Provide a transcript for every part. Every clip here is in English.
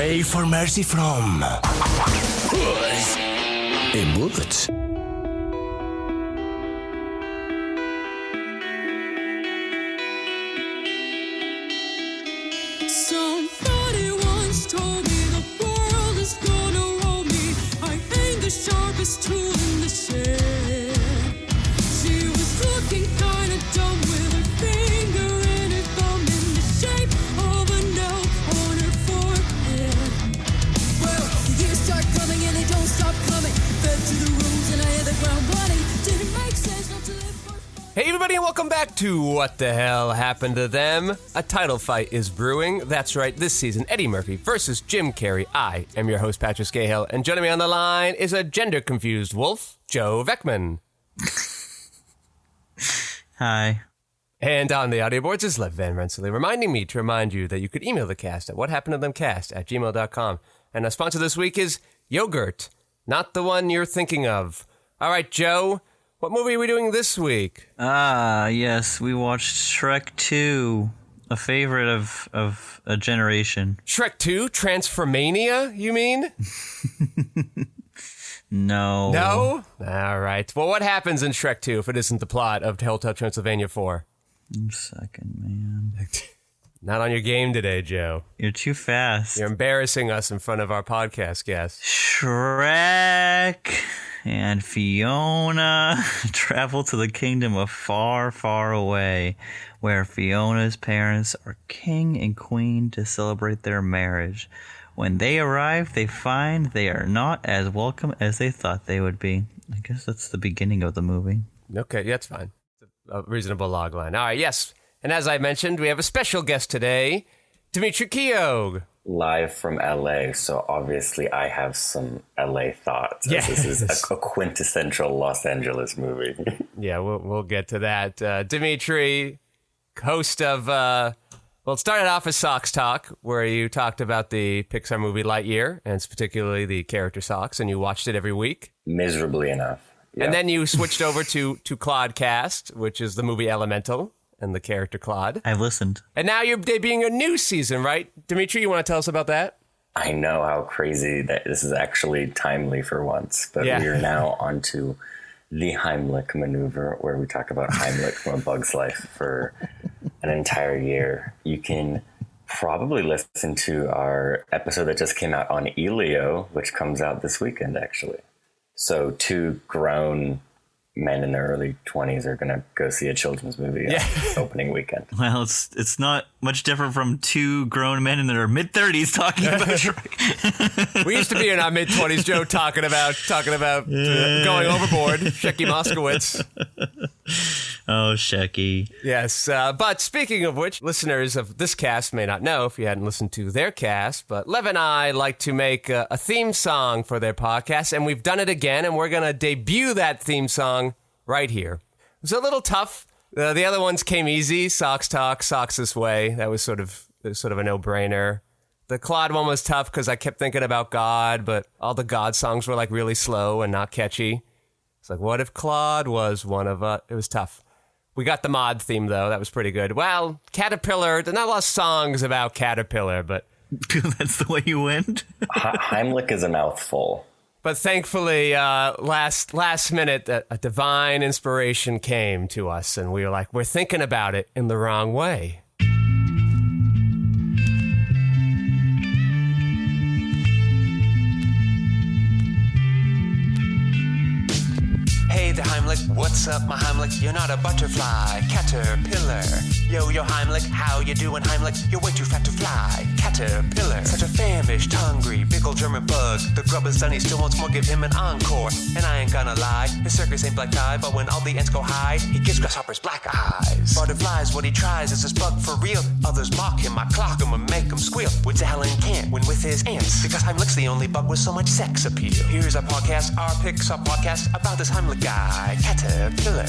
Pray for mercy from a bullet. Somebody once told me the world is gonna roll me. I ain't the sharpest tool in the shed. She was looking kinda dumb with her finger and her thumb in the shape of a no on her forehead. Well, the years start coming and they don't stop coming. Fed to the rules and I hit the ground running. Didn't make sense not to live for fun. Hey everybody, and welcome back to What the Hell Happened to Them? A title fight is brewing. That's right, this season, Eddie Murphy versus Jim Carrey. I am your host, Patrick Skeyhill, and joining me on the line is a gender-confused wolf, Joe Vekeman. Hi. And on the audio boards is Lev Van Rensselaer, reminding me to remind you that you could email the cast at whathappenedtothemcast@gmail.com. And our sponsor this week is Yogurt, not the one you're thinking of. All right, Joe, what movie are we doing this week? Yes, we watched Shrek 2, a favorite of a generation. Shrek 2? Transformania, you mean? No. No? All right. Well, what happens in Shrek 2 if it isn't the plot of Hotel Transylvania 4? 1 second, man. Not on your game today, Joe. You're too fast. You're embarrassing us in front of our podcast guests. Shrek and Fiona travel to the kingdom of far, far away, where Fiona's parents are king and queen to celebrate their marriage. When they arrive, they find they are not as welcome as they thought they would be. I guess that's the beginning of the movie. Okay, yeah, that's fine. It's a reasonable log line. All right, yes. And as I mentioned, we have a special guest today, Dimitri Keogh. Live from LA, so obviously I have some LA thoughts. Yes. This is a quintessential Los Angeles movie. Yeah, we'll get to that. Dimitri, host of, well, it started off as Socks Talk, where you talked about the Pixar movie Lightyear, and particularly the character Socks, and you watched it every week. Miserably enough. Yep. And then you switched over to Claudcast, which is the movie Elemental and the character Claude. I've listened. And now you're debuting a new season, right? Dimitri, you want to tell us about that? I know how crazy that this is actually timely for once, but Yeah. we are now onto the Heimlich maneuver, where we talk about Heimlich from A Bug's Life for an entire year. You can probably listen to our episode that just came out on Elio, which comes out this weekend, actually. So 2 grown men in their early 20s are going to go see a children's movie on opening weekend. Well, it's not much different from 2 grown men in their mid-30s talking about Shrek. We used to be in our mid-20s, Joe, talking about going overboard. Shecky Moskowitz. Oh, Shecky. Yes, but speaking of which, listeners of this cast may not know if you hadn't listened to their cast, but Lev and I like to make a theme song for their podcast, and we've done it again, and we're going to debut that theme song right here. It was a little tough. The other ones came easy. Socks Talk, Socks This Way. That was sort of a no-brainer. The Claude one was tough because I kept thinking about God, but all the God songs were like really slow and not catchy. It's like, what if Claude was one of us? It was tough. We got the mod theme, though. That was pretty good. Well, Caterpillar, there's not a lot of songs about Caterpillar, but... That's the way you went? Heimlich is a mouthful. But thankfully, last minute, a divine inspiration came to us, and we were like, we're thinking about it in the wrong way. Hey there, Heimlich, what's up, my Heimlich? You're not a butterfly, caterpillar. Yo, Heimlich, how you doing, Heimlich? You're way too fat to fly, caterpillar. Such a famished, hungry, big ol' German bug. The grub is done, he still wants more, give him an encore. And I ain't gonna lie, his circus ain't black tie, but when all the ants go high, he gives grasshoppers black eyes. Butterflies, what he tries is this bug for real. Others mock him, I clock him and make him squeal. Which the Helen can't win with his ants, because Heimlich's the only bug with so much sex appeal. Here's our podcast, our Pixar podcast, about this Heimlich guy, caterpillar.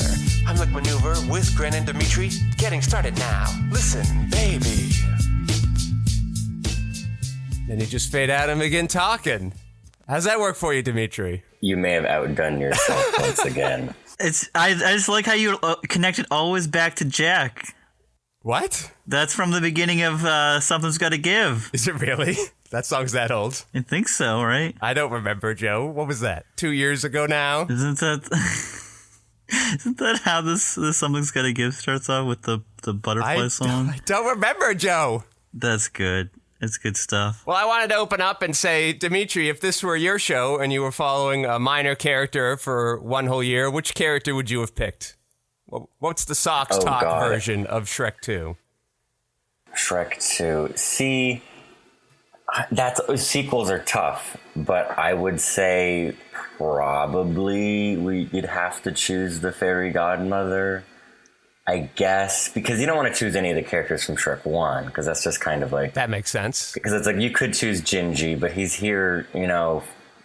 Heimlich maneuver with Gren and Dimitri, getting started now. Listen, baby. Then you just fade out and begin talking. How's that work for you, Dimitri? You may have outdone yourself once again. I just like how you connect it always back to Jack. What? That's from the beginning of Something's Gotta Give. Is it really? That song's that old. I think so, right? I don't remember, Joe. What was that? 2 years ago now? Isn't that how this Something's Gotta Give starts off with the butterfly song? I don't remember, Joe. That's good. It's good stuff. Well, I wanted to open up and say, Dimitri, if this were your show and you were following a minor character for one whole year, which character would you have picked? What's the socks talk version of Shrek 2? Shrek 2. See, sequels are tough, but I would say probably you'd have to choose the fairy godmother, I guess, because you don't want to choose any of the characters from Shrek 1, because that's just kind of like... That makes sense. Because it's like, you could choose Gingy, but he's here,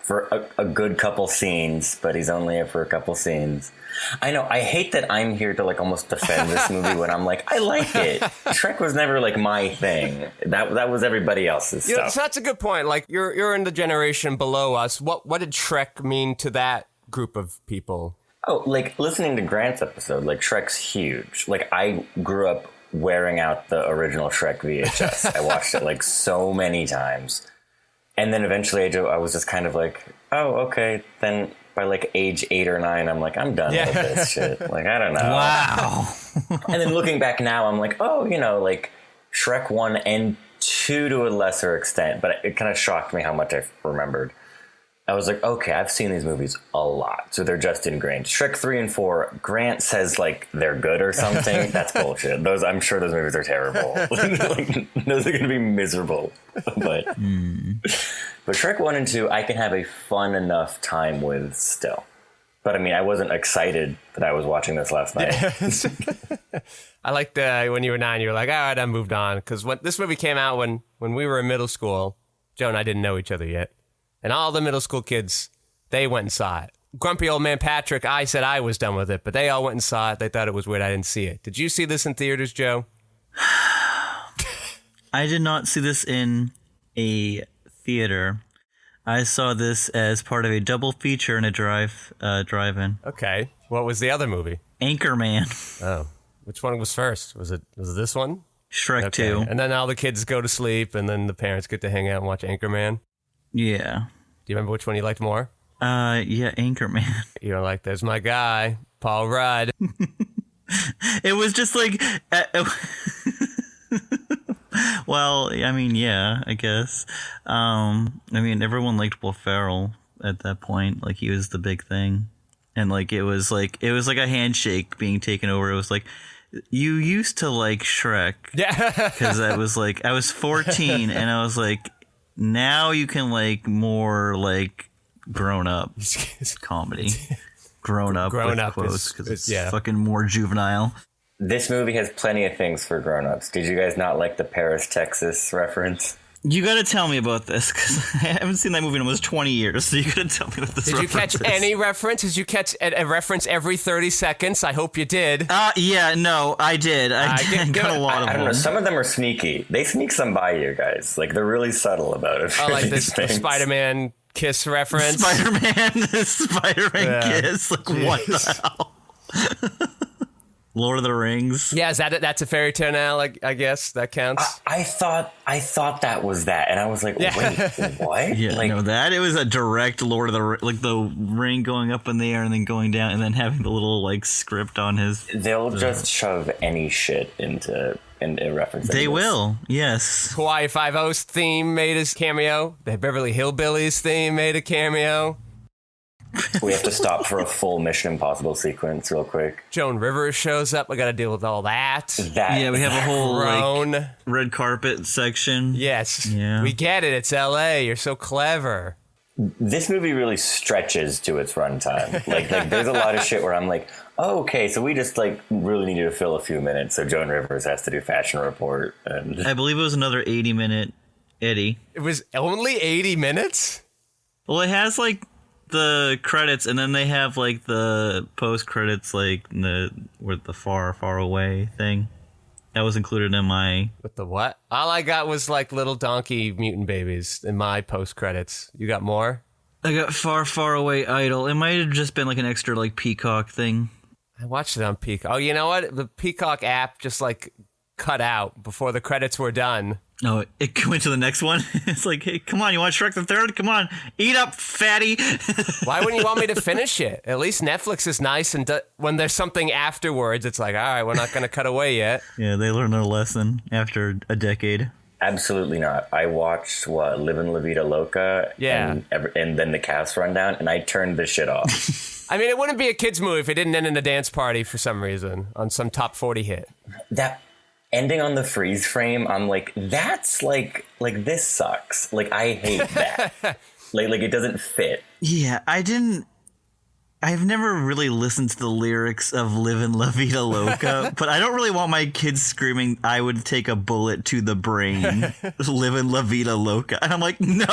for a good couple scenes, but he's only here for a couple scenes. I know, I hate that I'm here to, like, almost defend this movie when I'm like, I like it. Shrek was never, like, my thing. That was everybody else's stuff. So that's a good point. Like, you're in the generation below us. What did Shrek mean to that group of people? Oh, like, listening to Grant's episode, like, Shrek's huge. Like, I grew up wearing out the original Shrek VHS. I watched it, like, so many times. And then eventually I was just kind of like, oh, okay. Then by, like, age 8 or 9, I'm like, I'm done with this shit. Like, I don't know. Wow. And then looking back now, I'm like, oh, like, Shrek 1 and 2 to a lesser extent. But it kind of shocked me how much I remembered. I was like, okay, I've seen these movies a lot, so they're just ingrained. Shrek 3 and 4, Grant says, like, they're good or something. That's bullshit. I'm sure those movies are terrible. Like, those are going to be miserable. But Shrek 1 and 2, I can have a fun enough time with still. But, I mean, I wasn't excited that I was watching this last night. I liked when you were 9, you were like, all right, I moved on. Because when this movie came out when we were in middle school, Joe and I didn't know each other yet. And all the middle school kids, they went and saw it. Grumpy old man Patrick, I said I was done with it, but they all went and saw it. They thought it was weird. I didn't see it. Did you see this in theaters, Joe? I did not see this in a theater. I saw this as part of a double feature in a drive-in. Okay. What was the other movie? Anchorman. Oh. Which one was first? Was it this one? Shrek 2. And then all the kids go to sleep, and then the parents get to hang out and watch Anchorman? Yeah. Do you remember which one you liked more? Yeah, Anchorman. You're like, there's my guy, Paul Rudd. It was just like, well, I mean, yeah, I guess. I mean, everyone liked Will Ferrell at that point. Like, he was the big thing. And like, it was like a handshake being taken over. It was like, you used to like Shrek. Yeah. Because I was 14 and I was like, now you can like more like grown up comedy. Grown up with quotes because it's fucking more juvenile. This movie has plenty of things for grown-ups. Did you guys not like the Paris, Texas reference? You gotta tell me about this because I haven't seen that movie in almost 20 years. So you gotta tell me what this Did you catch any reference? Did you catch a reference every 30 seconds? I hope you did. Yeah, no, I did. I got a lot of them. I don't know. Some of them are sneaky. They sneak some by you guys. Like, they're really subtle about it. Oh, like the Spider-Man kiss reference? Spider-Man kiss. Like, what the hell? Lord of the Rings. Yeah, that's a fairy tale now, like, I guess that counts. I thought that was that, and I was like, wait, what? Yeah, like, no, that it was a direct Lord of the like the ring going up in the air and then going down and then having the little like script on his. They'll just shove any shit into reference. They will, yes. Hawaii Five-O's theme made a cameo. The Beverly Hillbillies theme made a cameo. We have to stop for a full Mission Impossible sequence real quick. Joan Rivers shows up. We got to deal with all that. Yeah, we have a whole like, red carpet section. Yes. Yeah. We get it. It's L.A. You're so clever. This movie really stretches to its runtime. Like there's a lot of shit where I'm like, oh, okay, so we just like really needed to fill a few minutes. So Joan Rivers has to do Fashion Report. And I believe it was another 80-minute Eddie. It was only 80 minutes? Well, it has like the credits and then they have like the post credits like with the far away thing that was included in my with the what all I got was like little donkey mutant babies in my post credits. You got more? I got far away idol. It might have just been like an extra like Peacock thing. I watched it on Peacock. Oh, you know what, the Peacock app just like cut out before the credits were done. No, it went to the next one. It's like, hey, come on, you want Shrek the Third? Come on, eat up, fatty. Why wouldn't you want me to finish it? At least Netflix is nice, and when there's something afterwards, it's like, all right, we're not going to cut away yet. Yeah, they learned their lesson after a decade. Absolutely not. I watched Livin' La Vida Loca, Yeah. and then the cast rundown, and I turned the shit off. I mean, it wouldn't be a kids movie if it didn't end in a dance party for some reason on some top 40 hit. That ending on the freeze frame, I'm like, that's like this sucks. Like, I hate that. like it doesn't fit. Yeah, I've never really listened to the lyrics of Livin' La Vida Loca, but I don't really want my kids screaming, I would take a bullet to the brain, Livin' La Vida Loca. And I'm like, no,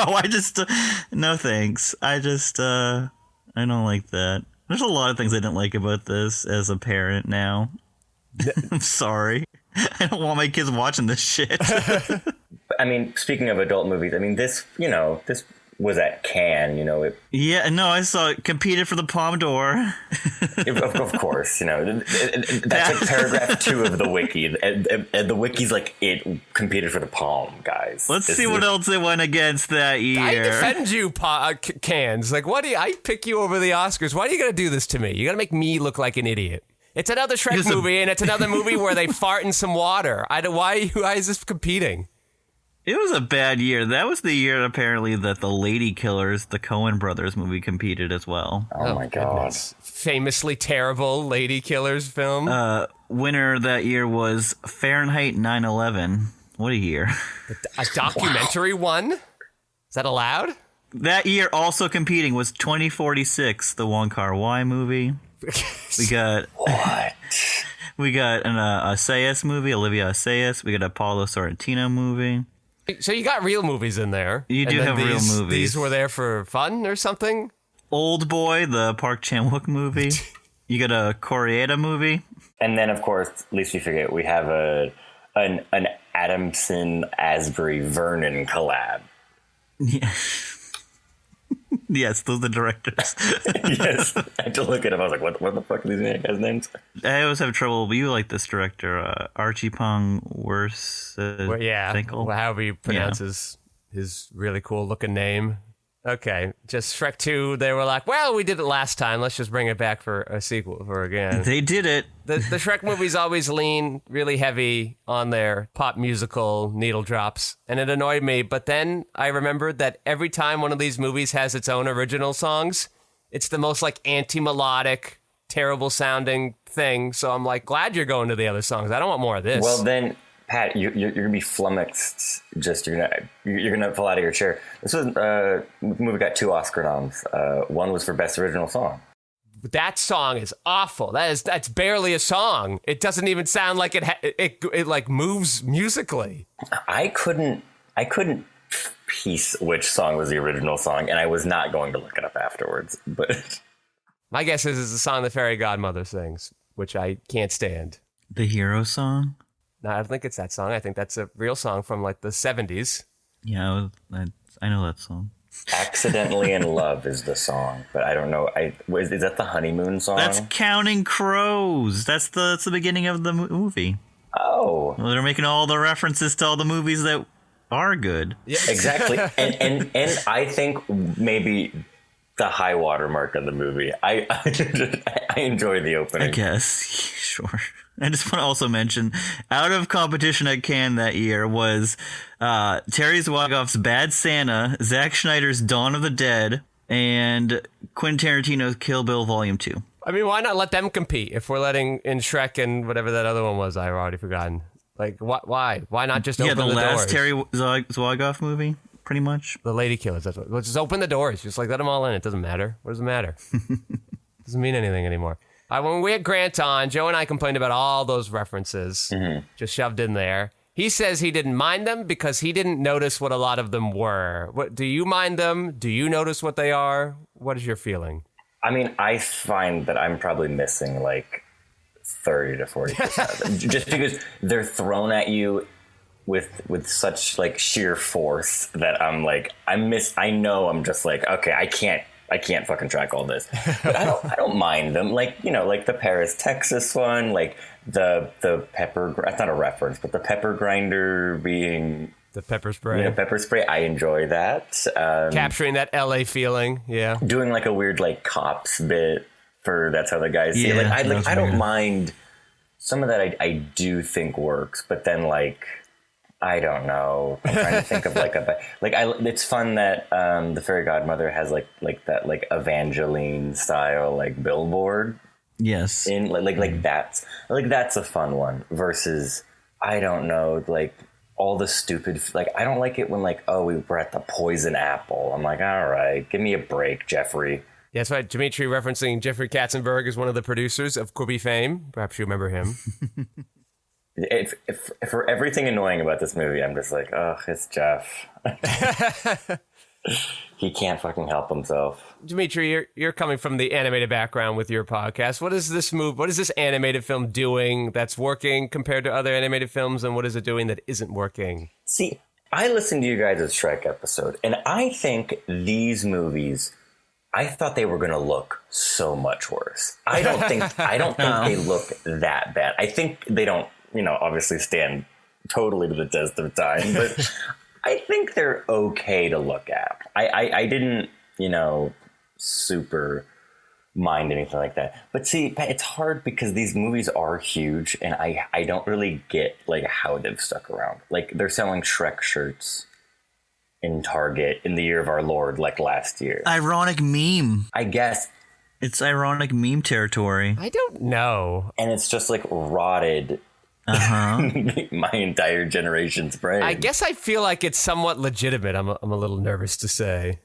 no thanks. I don't like that. There's a lot of things I didn't like about this as a parent now. I'm sorry. I don't want my kids watching this shit. I mean, speaking of adult movies, I mean, this was at Cannes, Yeah, no, I saw it. Competed for the Palme d'Or. Of course, that's like paragraph 2 of the wiki. And the wiki's like, it competed for the Palme, guys. Let's see what else it went against that year. I defend you, Cans. Like, I pick you over the Oscars. Why are you going to do this to me? You got to make me look like an idiot. It's another Shrek movie, and it's another movie where they fart in some water. Why is this competing? It was a bad year. That was the year, apparently, that the Lady Killers, the Coen Brothers movie, competed as well. Oh my God. Goodness. Famously terrible Lady Killers film. Winner that year was Fahrenheit 9/11. What a year. A documentary one? Is that allowed? That year also competing was 2046, the Wong Kar-wai movie. We got... What? We got an Assayas movie, Olivia Assayas. We got a Paulo Sorrentino movie. So you got real movies in there. You do have real movies. These were there for fun or something? Old Boy, the Park Chan-wook movie. You got a Koreeda movie. And then, of course, least we forget, we have an Adamson, Asbury, Vernon collab. Yeah. Yes, those are the directors. Yes, I had to look at him. I was like, what the fuck are these guys' names? I always have trouble, but you like this director, Archie Pong Well, yeah, however you pronounce his really cool looking name. Okay, just Shrek 2, they were like, well, we did it last time. Let's just bring it back for a sequel for again. They did it. The Shrek movies always lean really heavy on their pop musical needle drops, and it annoyed me. But then I remembered that every time one of these movies has its own original songs, it's the most like anti-melodic, terrible sounding thing. So I'm like, glad you're going to the other songs. I don't want more of this. Well, then, Pat, you're gonna be flummoxed. You're gonna fall out of your chair. This was the movie got 2 Oscar noms. One was for Best Original Song. That song is awful. That's barely a song. It doesn't even sound like it like moves musically. I couldn't piece which song was the original song, and I was not going to look it up afterwards. But my guess is it's the song the fairy godmother sings, which I can't stand. The Hero song? No, I don't think it's that song. I think that's a real song from like the 70s. Yeah, I know that song. Accidentally in Love is the song, but I don't know. Is that the honeymoon song? That's Counting Crows. That's the beginning of the movie. Oh. Well, they're making all the references to all the movies that are good. Yeah. Exactly. and I think maybe the high water mark of the movie. I enjoy the opening. I guess. Sure. I just want to also mention, out of competition at Cannes that year was Terry Zwigoff's Bad Santa, Zack Schneider's Dawn of the Dead, and Quentin Tarantino's Kill Bill Volume 2. I mean, why not let them compete if we're letting in Shrek and whatever that other one was? I've already forgotten. Like, why? Why not just open the doors? Yeah, the last Terry Zwigoff movie, pretty much. The Lady Killers. That's what. Let's just open the doors. Just like let them all in. It doesn't matter. What does it matter? Doesn't mean anything anymore. When we had Grant on, Joe and I complained about all those references just shoved in there. He says he didn't mind them because he didn't notice what a lot of them were. What do you mind them? Do you notice what they are? What is your feeling? I mean, I find that I'm probably missing like 30 to 40%. Just because they're thrown at you with such like sheer force that I'm like, I know I'm just like, okay, I can't fucking track all this. But I don't mind them. Like, like the Paris, Texas one, like the pepper, that's not a reference, but the pepper grinder being The pepper spray. Pepper spray. I enjoy that. Capturing that LA feeling. Yeah. Doing like a weird like cops bit for That's How the Guys See It. Yeah, I don't mind some of that. I do think works, but then like I don't know. I'm trying to think of like it's fun that the fairy godmother has like that like Evangeline style like billboard. Yes. In like that's a fun one versus I don't know like all the stupid like I don't like it when like we were at the Poison Apple. I'm like, all right, give me a break, Jeffrey. Yeah, that's right. Dimitri referencing Jeffrey Katzenberg is one of the producers of Quibi fame. Perhaps you remember him. If for everything annoying about this movie, I'm just like, oh, it's Jeff. He can't fucking help himself. Dimitri, you're coming from the animated background with your podcast. What is this animated film doing that's working compared to other animated films, and what is it doing that isn't working? See, I listened to you guys' Shrek episode, and I think these movies, I thought they were going to look so much worse. I don't think they look that bad. I think they don't, obviously stand totally to the test of time, but I think they're okay to look at. I didn't, super mind anything like that. But see, it's hard because these movies are huge, and I don't really get like how they've stuck around. Like they're selling Shrek shirts in Target in the year of our Lord, like last year. Ironic meme. I guess It's ironic meme territory. I don't know. And it's just like rotted my entire generation's brain. I guess I feel like it's somewhat legitimate. I'm a little nervous to say.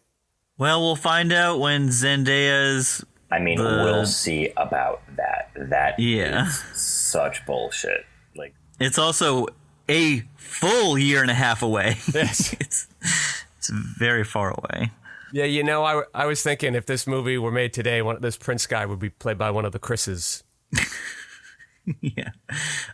Well, we'll find out when Zendaya's... we'll see about that. That Yeah. is such bullshit. Like, It's also a full year and a half away. Yes. It's very far away. Yeah, I was thinking if this movie were made today, this Prince guy would be played by one of the Chris's. Yeah.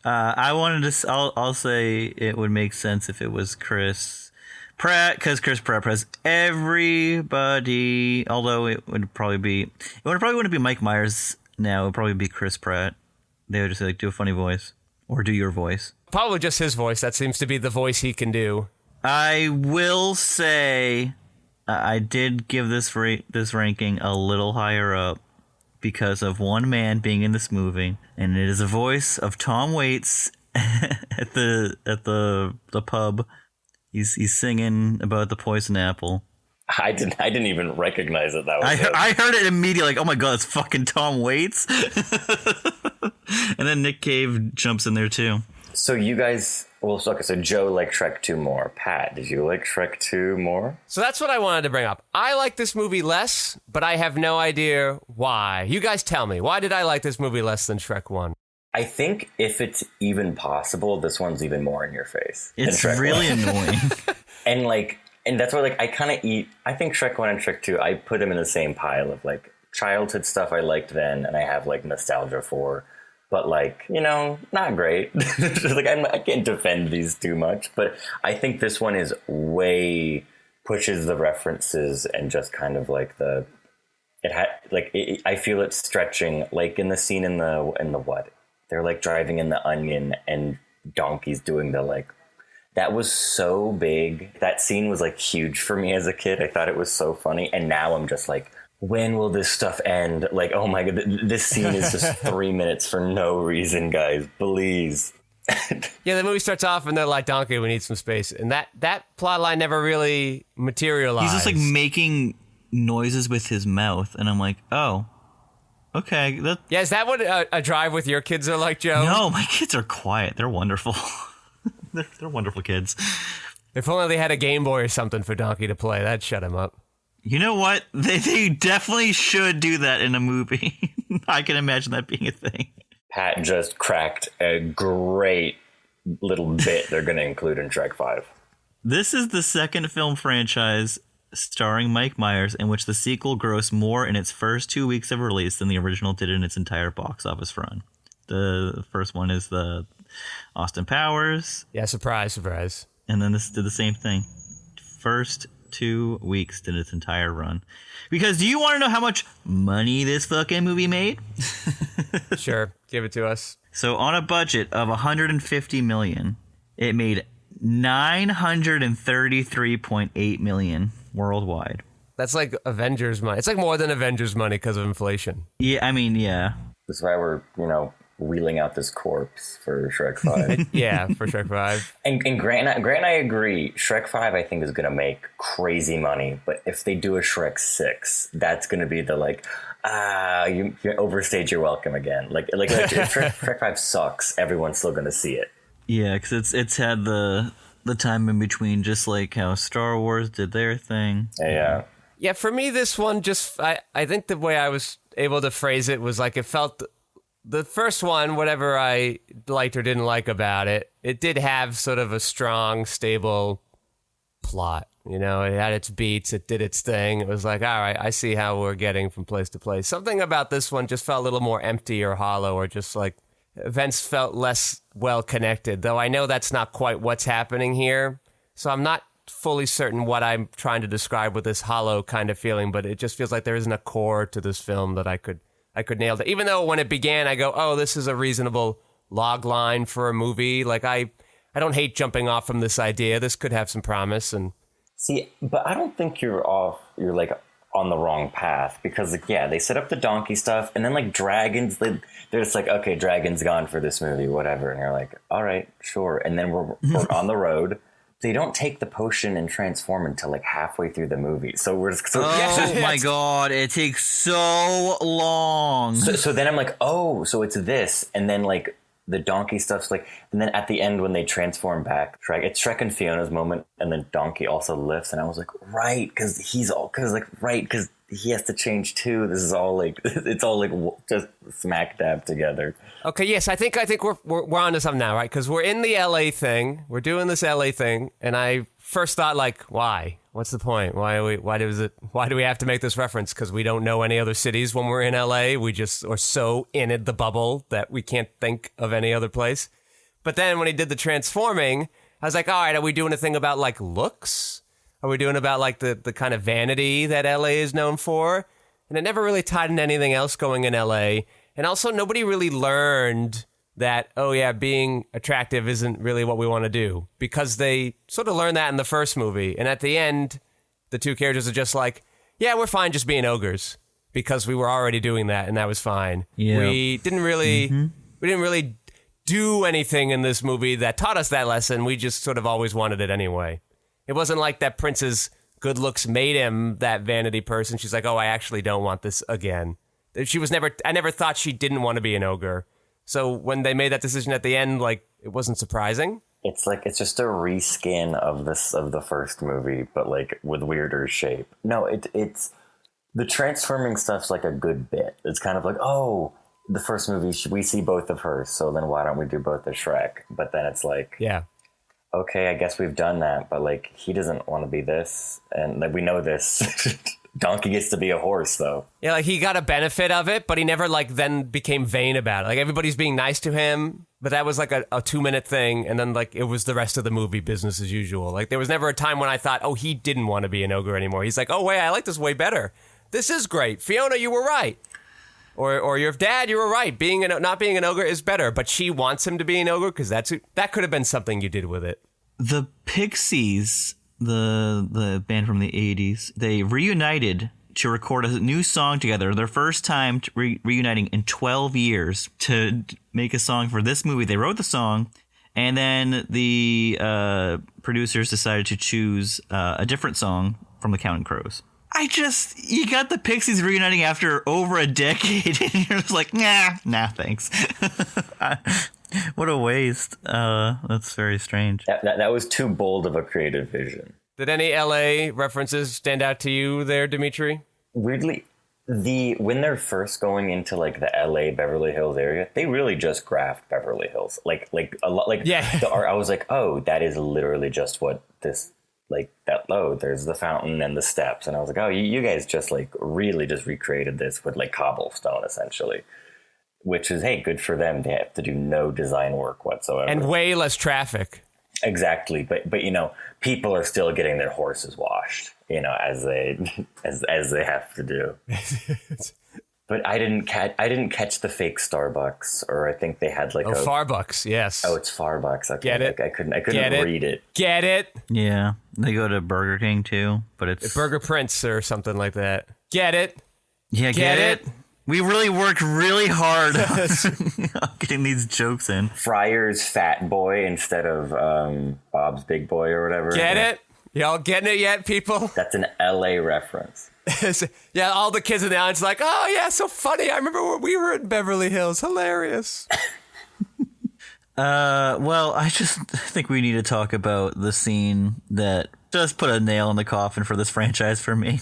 I'll say it would make sense if it was Chris Pratt, because Chris Pratt plays everybody, although it probably wouldn't be Mike Myers now. It would probably be Chris Pratt. They would just like do a funny voice or do your voice. Probably just his voice. That seems to be the voice he can do. I will say I did give this ranking a little higher up because of one man being in this movie, and it is a voice of Tom Waits at the pub. He's singing about the poison apple. I didn't even recognize it. That was I heard it immediately, like, oh my god, it's fucking Tom Waits. And then Nick Cave jumps in there too. So you guys, so Joe liked Shrek 2 more. Pat, did you like Shrek 2 more? So that's what I wanted to bring up. I like this movie less, but I have no idea why. You guys tell me. Why did I like this movie less than Shrek 1? I think if it's even possible, this one's even more in your face. It's really annoying. And that's why I think Shrek 1 and Shrek 2, I put them in the same pile of like childhood stuff I liked then and I have like nostalgia for. But not great. I can't defend these too much, but I think this one is way pushes the references and just kind of like I feel it stretching, like in the scene in the what they're like driving in the Onion and Donkey's doing that was so big. That scene was like huge for me as a kid. I thought it was so funny, and now I'm just like, when will this stuff end? Like, oh my god, this scene is just 3 minutes for no reason, guys. Please. Yeah, the movie starts off and they're like, Donkey, we need some space. And that plot line never really materialized. He's just like making noises with his mouth. And I'm like, oh, okay. Yeah, is that what a drive with your kids are like, Joe? No, my kids are quiet. They're wonderful. They're wonderful kids. If only they had a Game Boy or something for Donkey to play. That'd shut him up. You know what? They definitely should do that in a movie. I can imagine that being a thing. Pat just cracked a great little bit they're going to include in Shrek 5. This is the second film franchise starring Mike Myers in which the sequel grossed more in its first 2 weeks of release than the original did in its entire box office run. The first one is the Austin Powers. Yeah, surprise. And then this did the same thing. First 2 weeks did its entire run. Because do you want to know how much money this fucking movie made? Sure, give it to us. So on a budget of $150 million, it made $933.8 million worldwide. That's like Avengers money. It's like more than Avengers money because of inflation. Yeah, I mean, yeah. That's why we're, wheeling out this corpse for Shrek 5. Yeah, for Shrek 5. And Grant and I agree. Shrek 5, I think, is going to make crazy money. But if they do a Shrek 6, that's going to be the you overstayed your welcome again. Like if Shrek 5 sucks, everyone's still going to see it. Yeah, because it's had the time in between, just like how Star Wars did their thing. Yeah. Yeah, for me, this one I think the way I was able to phrase it was like it felt... The first one, whatever I liked or didn't like about it, it did have sort of a strong, stable plot. It had its beats, it did its thing. It was like, all right, I see how we're getting from place to place. Something about this one just felt a little more empty or hollow, or just like events felt less well connected, though I know that's not quite what's happening here. So I'm not fully certain what I'm trying to describe with this hollow kind of feeling, but it just feels like there isn't a core to this film that I could nail it. Even though when it began, I go, oh, this is a reasonable log line for a movie. Like, I don't hate jumping off from this idea. This could have some promise. And see, but I don't think you're off. You're like on the wrong path because, they set up the donkey stuff, and then dragons. They're just like, okay, dragon's gone for this movie, whatever. And you're like, all right, sure. And then we're on the road. They don't take the potion and transform until halfway through the movie. So we're just... my God, it takes so long. So then I'm like, oh, so it's this. And then the donkey stuff's and then at the end when they transform back, it's Shrek and Fiona's moment, and then donkey also lifts. And I was like, right, because he has to change too. This is all it's all just smack dab together. Okay, yes, I think we're on to something now, right? Because we're in the LA thing. We're doing this LA thing, and I first thought why? What's the point? Why do we have to make this reference? Because we don't know any other cities when we're in LA. We just are so in the bubble that we can't think of any other place. But then when he did the transforming, I was like, all right, are we doing a thing about looks? Are we doing about the kind of vanity that LA is known for? And it never really tied into anything else going in LA. And also nobody really learned that, oh yeah, being attractive isn't really what we want to do, because they sort of learned that in the first movie. And at the end, the two characters are just like, yeah, we're fine just being ogres because we were already doing that and that was fine. Yeah. We didn't really do anything in this movie that taught us that lesson. We just sort of always wanted it anyway. It wasn't like that Prince's good looks made him that vanity person. She's like, oh, I actually don't want this again. I never thought she didn't want to be an ogre. So when they made that decision at the end, it wasn't surprising. It's just a reskin of the first movie, but with weirder shape. No, it's the transforming stuff's a good bit. It's kind of oh, the first movie, we see both of her, so then why don't we do both of Shrek? But then it's yeah. Okay, I guess we've done that, but he doesn't want to be this, and we know this. Donkey gets to be a horse, though. Yeah, he got a benefit of it, but he never then became vain about it. Everybody's being nice to him, but that was a 2-minute thing, and then it was the rest of the movie business as usual. There was never a time when I thought, oh, he didn't want to be an ogre anymore. He's like, oh wait, I like this way better. This is great. Fiona, you were right. Or your dad, you were right. Not being an ogre is better, but she wants him to be an ogre because that could have been something you did with it. The Pixies, the band from the 80s, they reunited to record a new song together. Their first time reuniting in 12 years to make a song for this movie. They wrote the song, and then the producers decided to choose a different song from the Counting Crows. You got the Pixies reuniting after over a decade, and you're just like, nah, thanks. What a waste. That's very strange. That was too bold of a creative vision. Did any LA references stand out to you there, Dimitri? Weirdly, when they're first going into the LA Beverly Hills area, they really just graphed Beverly Hills. A lot yeah. The art, I was like, oh, that is literally just what this that. Oh, there's the fountain and the steps, and I was like, oh, you guys just really just recreated this with cobblestone essentially. Which is, hey, good for them. They have to do no design work whatsoever. And way less traffic. Exactly. But people are still getting their horses washed, as they have to do. But I didn't catch the fake Starbucks, or I think they had like Farbucks, yes. Oh, it's Farbucks. Okay. Get it? I couldn't read it. Get it? Yeah, they go to Burger King too, but it's Burger Prince or something like that. Get it? Yeah, get it? We really worked really hard on getting these jokes in. Fryer's Fat Boy instead of Bob's Big Boy or whatever. Get it? Y'all getting it yet, people? That's an LA reference. Yeah, all the kids in the audience are like, oh, yeah, so funny. I remember when we were in Beverly Hills. Hilarious. Well, I just think we need to talk about the scene that just put a nail in the coffin for this franchise for me,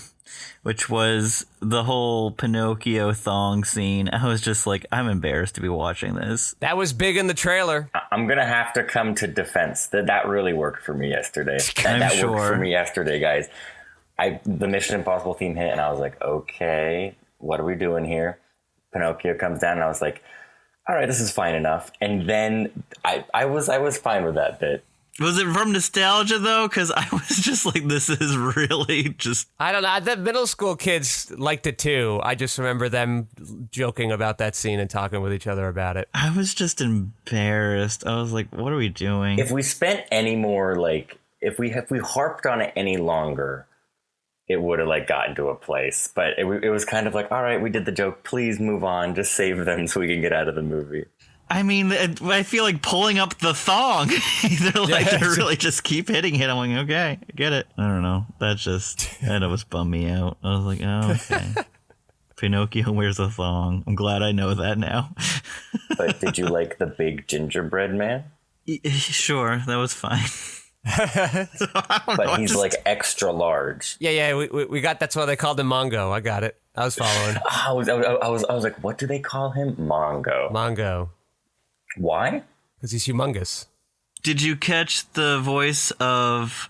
which was the whole Pinocchio thong scene. I was just like, I'm embarrassed to be watching this. That was big in the trailer. I'm going to have to come to defense. That really worked for me yesterday. That worked for me yesterday, guys. The Mission Impossible theme hit, and I was like, okay, what are we doing here? Pinocchio comes down, and I was like, all right, this is fine enough. And then I was fine with that bit. Was it from nostalgia, though? Because I was just like, this is really just... I don't know. The middle school kids liked it, too. I just remember them joking about that scene and talking with each other about it. I was just embarrassed. I was like, what are we doing? If we spent any more, like, if we harped on it any longer, it would have like gotten to a place. But it was kind of like, all right, we did the joke. Please move on. Just save them so we can get out of the movie. I mean, I feel like pulling up the thong. They're like, they really just keep hitting it. I'm like, okay, I get it. I don't know. That almost bummed me out. I was like, oh, okay. Pinocchio wears a thong. I'm glad I know that now. But did you like the big gingerbread man? Sure, that was fine. But he's like extra large. Yeah, we got, that's why they called him Mongo. I got it. I was following. I was like, what do they call him? Mongo. Why? Because he's humongous. Did you catch the voice of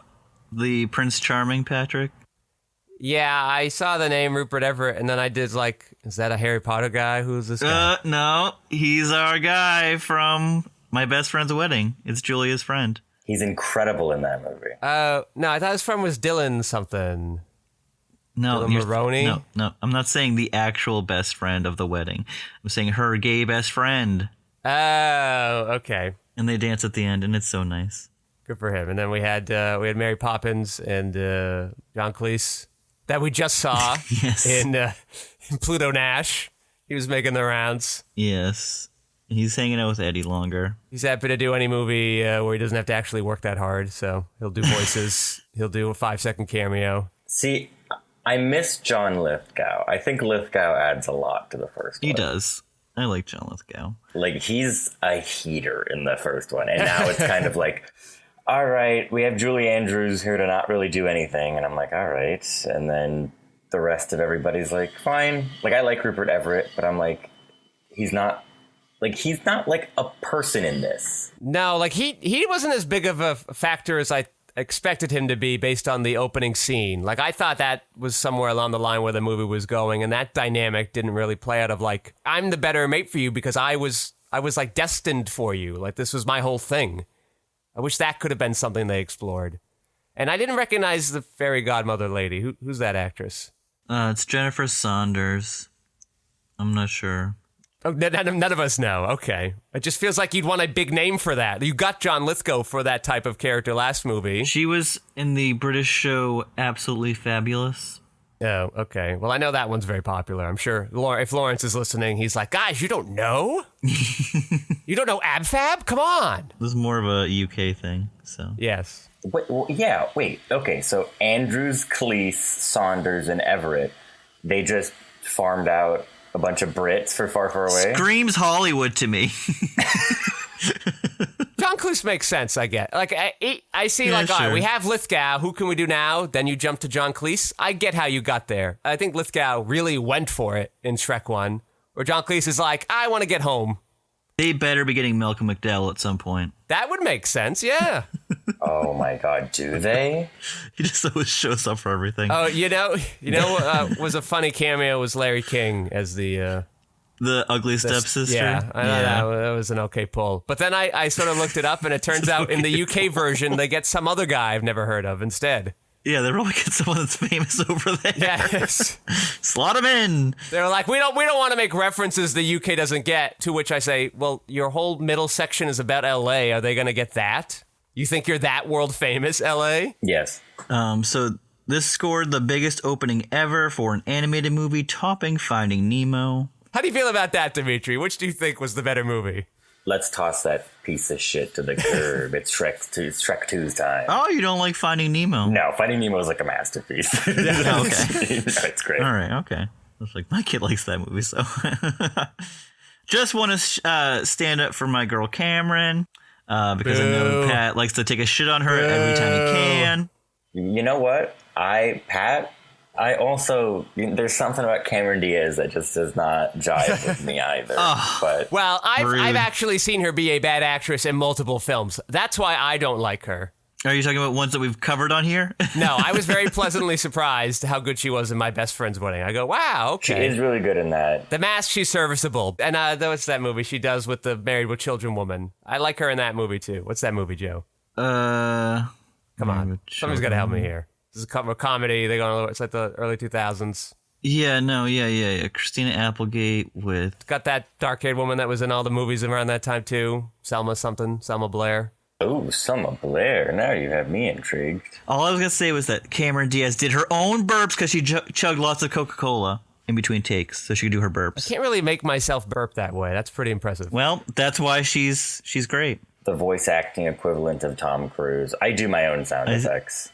the Prince Charming, Patrick? Yeah, I saw the name Rupert Everett, and then I did like, is that a Harry Potter guy? Who's this guy? No, he's our guy from My Best Friend's Wedding. It's Julia's friend. He's incredible in that movie. No, I thought his friend was Dylan something. No, Dylan Maroney? No. I'm not saying the actual best friend of the wedding. I'm saying her gay best friend. Oh, okay. And they dance at the end, and it's so nice. Good for him. And then we had Mary Poppins and John Cleese that we just saw in Pluto Nash. He was making the rounds. Yes. He's hanging out with Eddie longer. He's happy to do any movie where he doesn't have to actually work that hard. So he'll do voices. He'll do a 5-second cameo. See, I miss John Lithgow. I think Lithgow adds a lot to the first one. He does. I like John Lithgow. Like, he's a heater in the first one. And now it's kind of like, all right, we have Julie Andrews here to not really do anything. And I'm like, all right. And then the rest of everybody's like, fine. Like, I like Rupert Everett, but I'm like, he's not like a person in this. No, like he wasn't as big of a factor as I expected him to be based on the opening scene. Like, I thought that was somewhere along the line where the movie was going, and that dynamic didn't really play out of like, I'm the better mate for you because I was like destined for you. Like, this was my whole thing. I wish that could have been something they explored. And I didn't recognize the fairy godmother lady. Who's that actress? It's Jennifer Saunders. I'm not sure. Oh, none of us know. Okay. It just feels like you'd want a big name for that. You got John Lithgow for that type of character last movie. She was in the British show Absolutely Fabulous. Oh, okay. Well, I know that one's very popular. I'm sure if Lawrence is listening, he's like, guys, you don't know? You don't know AbFab? Come on. This is more of a UK thing, so. Yes. Wait. Okay, so Andrews, Cleese, Saunders, and Everett, they just farmed out a bunch of Brits for Far, Far Away? Screams Hollywood to me. John Cleese makes sense, I get. Like, I see, all right, we have Lithgow. Who can we do now? Then you jump to John Cleese. I get how you got there. I think Lithgow really went for it in Shrek 1, where John Cleese is like, I want to get home. They better be getting Malcolm McDowell at some point. That would make sense, yeah. Oh my God, do they? He just always shows up for everything. Oh, was a funny cameo was Larry King as the ugly stepsister. Yeah, I know that was an okay pull. But then I sort of looked it up, and it turns out in the UK version they get some other guy I've never heard of instead. Yeah, they're probably get someone that's famous over there. Yes. Slot him in. They're like, we don't want to make references the UK doesn't get, to which I say, well, your whole middle section is about LA. Are they going to get that? You think you're that world famous, LA? Yes. So this scored the biggest opening ever for an animated movie, topping Finding Nemo. How do you feel about that, Dimitri? Which do you think was the better movie? Let's toss that piece of shit to the curb. It's Shrek 2's time. Oh, you don't like Finding Nemo? No, Finding Nemo is like a masterpiece. Okay. No, it's great. All right, okay. It's like, my kid likes that movie, so. Just want to stand up for my girl Cameron, because I know Pat likes to take a shit on her every time he can. You know what? I also, there's something about Cameron Diaz that just does not jive with me either. But Well, I've actually seen her be a bad actress in multiple films. That's why I don't like her. Are you talking about ones that we've covered on here? No, I was very pleasantly surprised how good she was in My Best Friend's Wedding. I go, wow, she okay. is really good in that. The Mask, she's serviceable. And what's that movie she does with the Married with Children woman? I like her in that movie, too. What's that movie, Joe? Come on. Somebody's got to help me here. This is a comedy. It's like the early 2000s. Yeah. Christina Applegate with... Got that dark-haired woman that was in all the movies around that time, too. Selma Blair. Oh, Selma Blair. Now you have me intrigued. All I was going to say was that Cameron Diaz did her own burps because she chugged lots of Coca-Cola in between takes, so she could do her burps. I can't really make myself burp that way. That's pretty impressive. Well, that's why she's great. The voice acting equivalent of Tom Cruise. I do my own sound effects.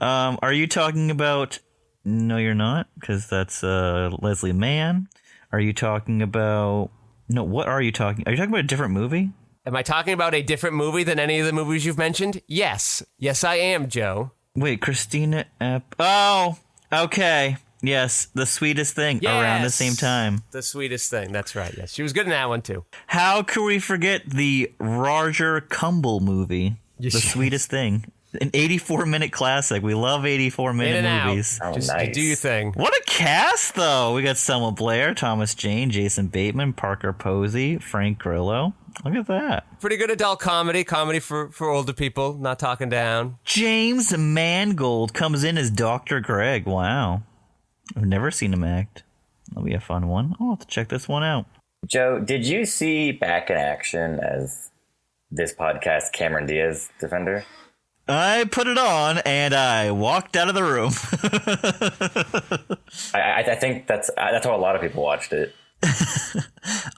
Are you talking about... No, you're not, because that's Leslie Mann. Are you talking about... No, what are you talking... Are you talking about a different movie? Am I talking about a different movie than any of the movies you've mentioned? Yes. Yes, I am, Joe. Wait, Christina Oh, okay. Yes, The Sweetest Thing, around the same time. The Sweetest Thing, that's right, yes. She was good in that one, too. How could we forget the Roger Kumble movie, The Sweetest Thing? An 84-minute classic. We love 84-minute movies. Oh, Just nice. do your thing. What a cast, though. We got Selma Blair, Thomas Jane, Jason Bateman, Parker Posey, Frank Grillo. Look at that. Pretty good adult comedy for older people, not talking down. James Mangold comes in as Dr. Greg. Wow. I've never seen him act. That'll be a fun one. I'll have to check this one out. Joe, did you see Back in Action as this podcast Cameron Diaz defender? I put it on and I walked out of the room. I think that's how a lot of people watched it.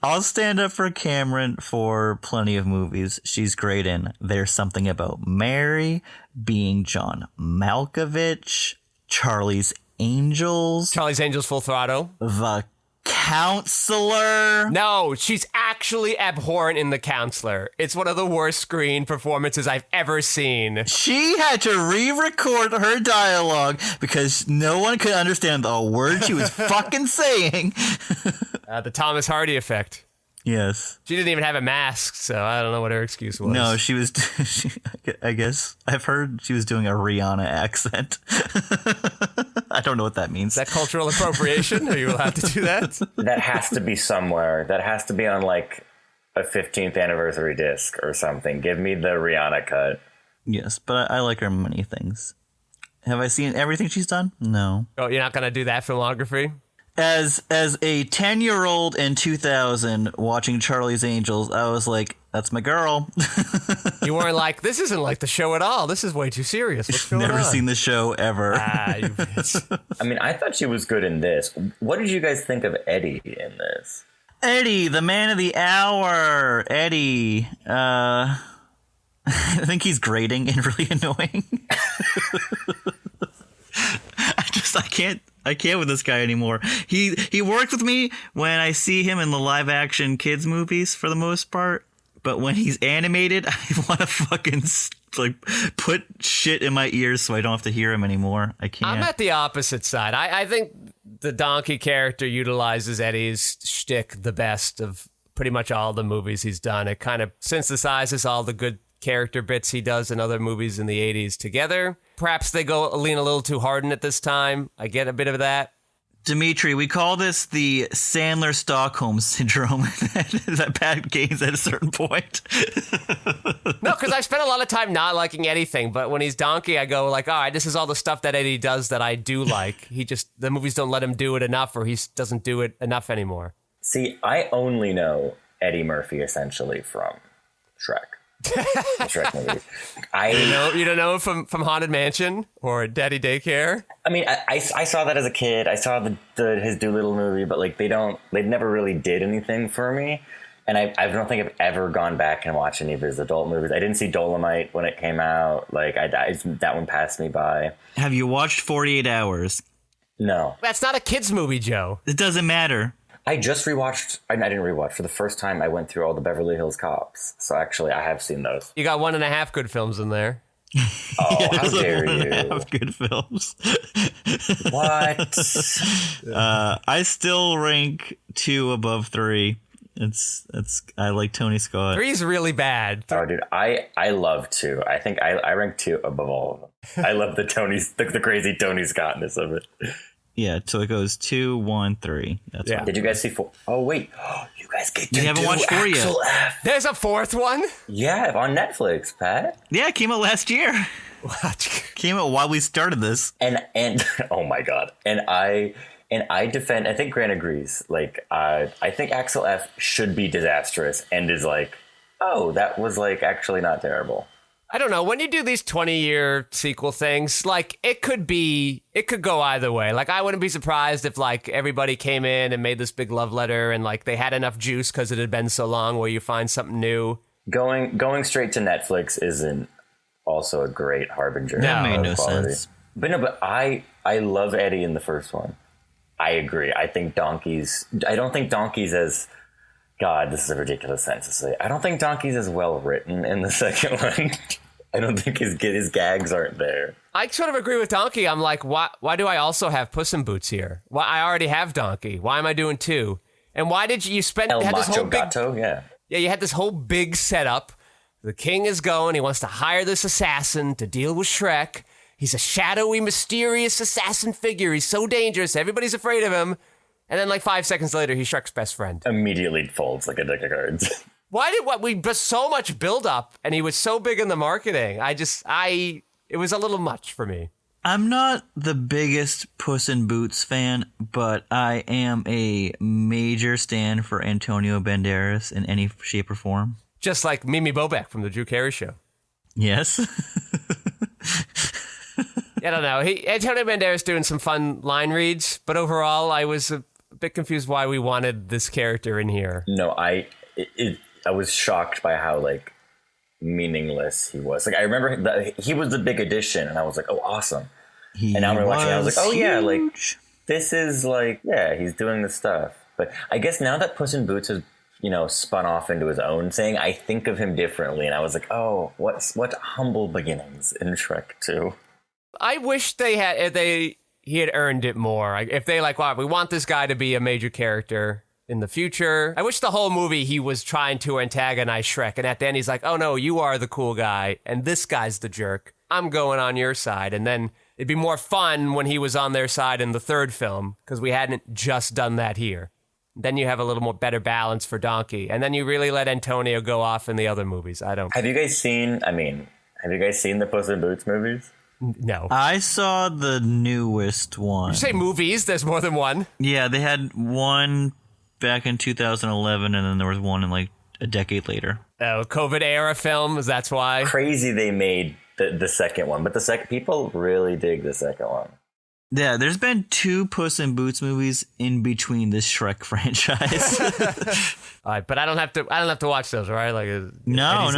I'll stand up for Cameron for plenty of movies she's great in. There's Something About Mary, Being John Malkovich, Charlie's Angels, Full Throttle. The Counselor. No, she's actually abhorrent in The Counselor. It's one of the worst screen performances I've ever seen. She had to re-record her dialogue because no one could understand a word she was fucking saying. The Thomas Hardy effect. Yes. She didn't even have a mask, so I don't know what her excuse was. No, she was... I guess I've heard she was doing a Rihanna accent. I don't know what that means. Is that cultural appropriation? Are you allowed to do that? That has to be somewhere. That has to be on like a 15th anniversary disc or something. Give me the Rihanna cut. Yes, but I like her in many things. Have I seen everything she's done? No. Oh, you're not going to do that filmography? As a 10-year-old in 2000 watching Charlie's Angels, I was like, that's my girl. You weren't like, this isn't like the show at all. This is way too serious. What's going on? Never seen the show ever. You bitch. I mean, I thought she was good in this. What did you guys think of Eddie in this? Eddie, the man of the hour. Eddie. I think he's grating and really annoying. I can't with this guy anymore. He works with me when I see him in the live action kids movies for the most part, but when he's animated, I want to fucking like put shit in my ears so I don't have to hear him anymore. I can't. I'm at the opposite side. I think the donkey character utilizes Eddie's shtick the best of pretty much all the movies he's done. It kind of synthesizes all the good character bits he does in other movies in the 80s together. Perhaps they lean a little too hard in it this time. I get a bit of that. Dimitri, we call this the Sandler-Stockholm syndrome that Pat gains at a certain point. No, because I spent a lot of time not liking anything, but when he's Donkey, I go like, all right, this is all the stuff that Eddie does that I do like. The movies don't let him do it enough, or he doesn't do it enough anymore. See, I only know Eddie Murphy essentially from Shrek. The Shrek movie. You don't know him from Haunted Mansion or Daddy Daycare? I mean, I saw that as a kid. I saw his Doolittle movie, but like they never really did anything for me. And I don't think I've ever gone back and watched any of his adult movies. I didn't see Dolomite when it came out. Like that one passed me by. Have you watched 48 Hours? No. That's not a kid's movie, Joe. It doesn't matter. I just rewatched. I didn't rewatch. For the first time, I went through all the Beverly Hills Cops. So actually, I have seen those. You got 1.5 good films in there. Oh, how dare you! Have good films. What? I still rank 2 above 3. I like Tony Scott. 3's really bad. Oh, dude, I love 2. I think I rank 2 above all of them. I love the crazy Tony Scottness of it. Yeah, so it goes 2, 1, 3. That's right. Did you guys see 4? Oh wait, you guys get to You haven't watched 4 yet. Axel F. There's a 4th one? Yeah, on Netflix, Pat. Yeah, it came out last year. Came out while we started this. And oh my god, and I defend. I think Grant agrees. Like, I think Axel F should be disastrous, and is like, oh, that was like actually not terrible. I don't know. When you do these 20-year sequel things, like, it could go either way. Like, I wouldn't be surprised if, like, everybody came in and made this big love letter and, like, they had enough juice because it had been so long where you find something new. Going straight to Netflix isn't also a great harbinger. That made no quality. sense. But I love Eddie in the first one. I agree. I don't think Donkey's as... God, this is a ridiculous sentence to say. I don't think Donkey's as well written in the second one. I don't think his gags aren't there. I sort of agree with Donkey. I'm like, why do I also have Puss in Boots here? Why I already have Donkey. Why am I doing 2? And why did you spend... El had this Macho whole big, Gato, yeah. Yeah, you had this whole big setup. The king is going. He wants to hire this assassin to deal with Shrek. He's a shadowy, mysterious assassin figure. He's so dangerous. Everybody's afraid of him. And then, like, 5 seconds later, he's Shrek's best friend. Immediately folds like a deck of cards. We just so much build up, and he was so big in the marketing. It was a little much for me. I'm not the biggest Puss in Boots fan, but I am a major stan for Antonio Banderas in any shape or form. Just like Mimi Bobek from the Drew Carey Show. Yes. I don't know. Antonio Banderas doing some fun line reads, but overall, I was a bit confused why we wanted this character in here. No, I was shocked by how like meaningless he was. Like I remember he was the big addition, and I was like, oh, awesome. And now I'm watching, I was like, oh yeah, like this is like, yeah, he's doing this stuff. But I guess now that Puss in Boots has, spun off into his own thing, I think of him differently, and I was like, oh, what humble beginnings in Shrek 2. I wish he had earned it more. If they wow, we want this guy to be a major character in the future. I wish the whole movie he was trying to antagonize Shrek, and at the end he's like, oh no, you are the cool guy, and this guy's the jerk. I'm going on your side. And then it'd be more fun when he was on their side in the third film, because we hadn't just done that here. Then you have a little more better balance for Donkey, and then you really let Antonio go off in the other movies. Have you guys seen the Puss in Boots movies? No. I saw the newest one. Did you say movies? There's more than one? Yeah, they had one back in 2011, and then there was one in like a decade later. Oh, COVID era films, that's why. Crazy they made the second one, but people really dig the second one. Yeah, there's been 2 Puss in Boots movies in between this Shrek franchise. All right, but I don't have to watch those, right? Like no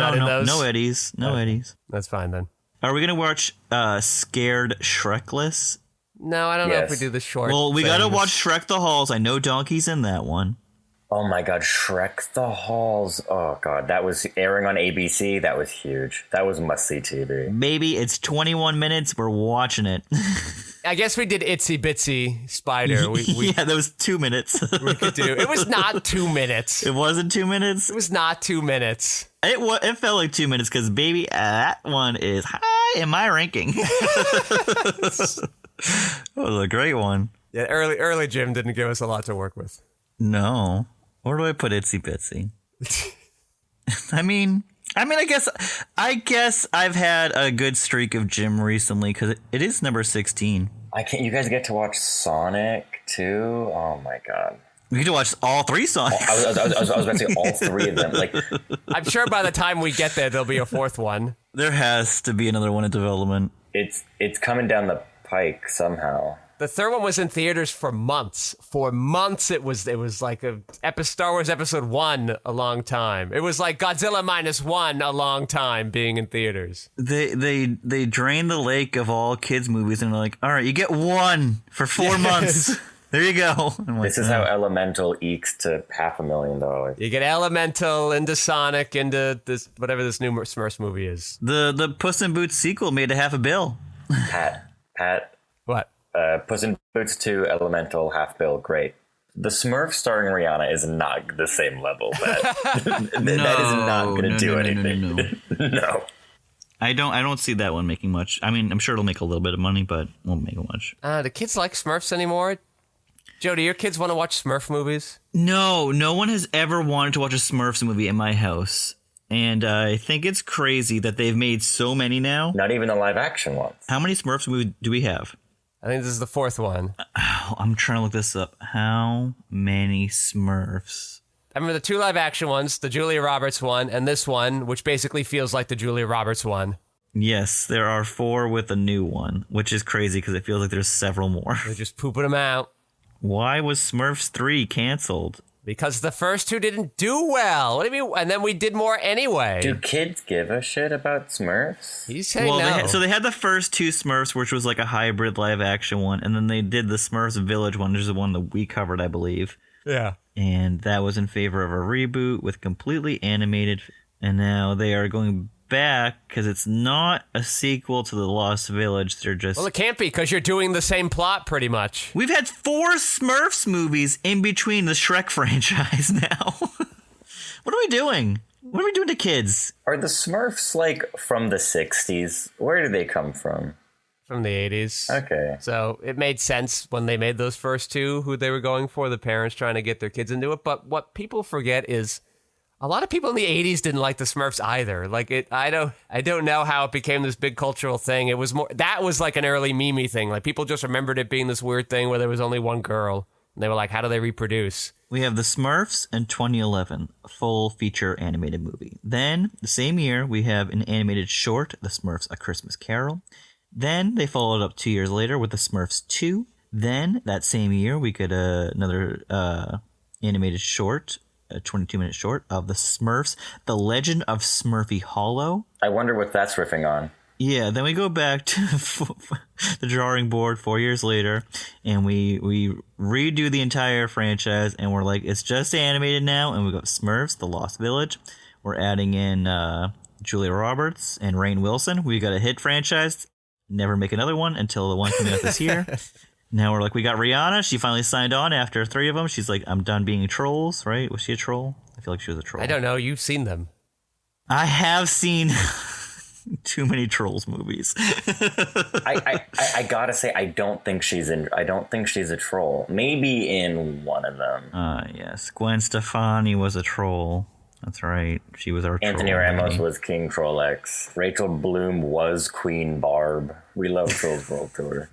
Eddies. Eddies. That's fine then. Are we going to watch Scared Shrekless? No, I don't know if we do the short. Well, we got to watch Shrek the Halls. I know Donkey's in that one. Oh my God, Shrek the Halls. Oh God, that was airing on ABC. That was huge. That was must-see TV. Maybe it's 21 minutes. We're watching it. I guess we did Itsy Bitsy Spider. Yeah, that was 2 minutes. We could do. It was not 2 minutes. It wasn't 2 minutes? It was not 2 minutes. It felt like 2 minutes because, baby, that one is high in my ranking. That was a great one. Yeah, early Jim didn't give us a lot to work with. No. Where do I put Itsy Bitsy? I guess I've had a good streak of Jim recently because it is number 16. You guys get to watch Sonic too? Oh my god. We get to watch all 3 songs. I was about to say all 3 of them. Like, I'm sure by the time we get there, there'll be a 4th one. There has to be another one in development. it's coming down the pike somehow. The 3rd one was in theaters for months. For months, it was like Star Wars Episode 1 a long time. It was like Godzilla -1 a long time being in theaters. They drain the lake of all kids movies and they're like, all right, you get 1 for 4 months. There you go. This is how Elemental ekes to $500,000. You get Elemental into Sonic into this whatever this new Smurfs movie is. The Puss in Boots sequel made $500 million. Pat. What? Puss in Boots 2, Elemental, $500 million, great. The Smurfs starring Rihanna is not the same level. That is not going to do anything. No. I don't see that one making much. I mean, I'm sure it'll make a little bit of money, but won't make much. Do kids like Smurfs anymore? Joe, do your kids want to watch Smurf movies? No one has ever wanted to watch a Smurfs movie in my house. And I think it's crazy that they've made so many now. Not even the live action ones. How many Smurfs movies do we have? I think this is the 4th one. Oh, I'm trying to look this up. How many Smurfs? I remember the 2 live action ones, the Julia Roberts one, and this one, which basically feels like the Julia Roberts one. Yes, there are 4 with a new one, which is crazy because it feels like there's several more. They're just pooping them out. Why was Smurfs 3 canceled? Because the first 2 didn't do well. What do you mean? And then we did more anyway. Do kids give a shit about Smurfs? He's saying no. So they had the first 2 Smurfs, which was like a hybrid live action one, and then they did the Smurfs Village one, which is the one that we covered, I believe. Yeah. And that was in favor of a reboot with completely animated. And now they are going back because it's not a sequel to the Lost Village. They're just... Well, it can't be because you're doing the same plot pretty much. We've had 4 Smurfs movies in between the Shrek franchise now. What are we doing? What are we doing to kids? Are the Smurfs like from the 60s? Where do they come from? From the 80s. Okay. So it made sense when they made those first 2, who they were going for, the parents trying to get their kids into it. But what people forget is a lot of people in the 80s didn't like the Smurfs either. Like I don't know how it became this big cultural thing. It was that was like an early meme thing. Like people just remembered it being this weird thing where there was only one girl. And they were like, how do they reproduce? We have the Smurfs in 2011, a full feature animated movie. Then the same year we have an animated short, The Smurfs: A Christmas Carol. Then they followed up 2 years later with The Smurfs 2. Then that same year we get another animated short, a 22-minute short of The Smurfs, The Legend of Smurfy Hollow. I wonder what that's riffing on. Yeah, then we go back to the drawing board 4 years later, and we redo the entire franchise, and we're like, it's just animated now, and we got Smurfs, The Lost Village. We're adding in Julia Roberts and Rainn Wilson. We got a hit franchise. Never make another one until the one coming out this year. Now we're like, we got Rihanna. She finally signed on after 3 of them. She's like, I'm done being trolls, right? Was she a troll? I feel like she was a troll. I don't know. You've seen them. I have seen too many Trolls movies. I gotta say, I don't think she's a troll. Maybe in one of them. Yes. Gwen Stefani was a troll. That's right. She was our Anthony troll Ramos lady. was King Trollex. Rachel Bloom was Queen Barb. We love Trolls World Tour.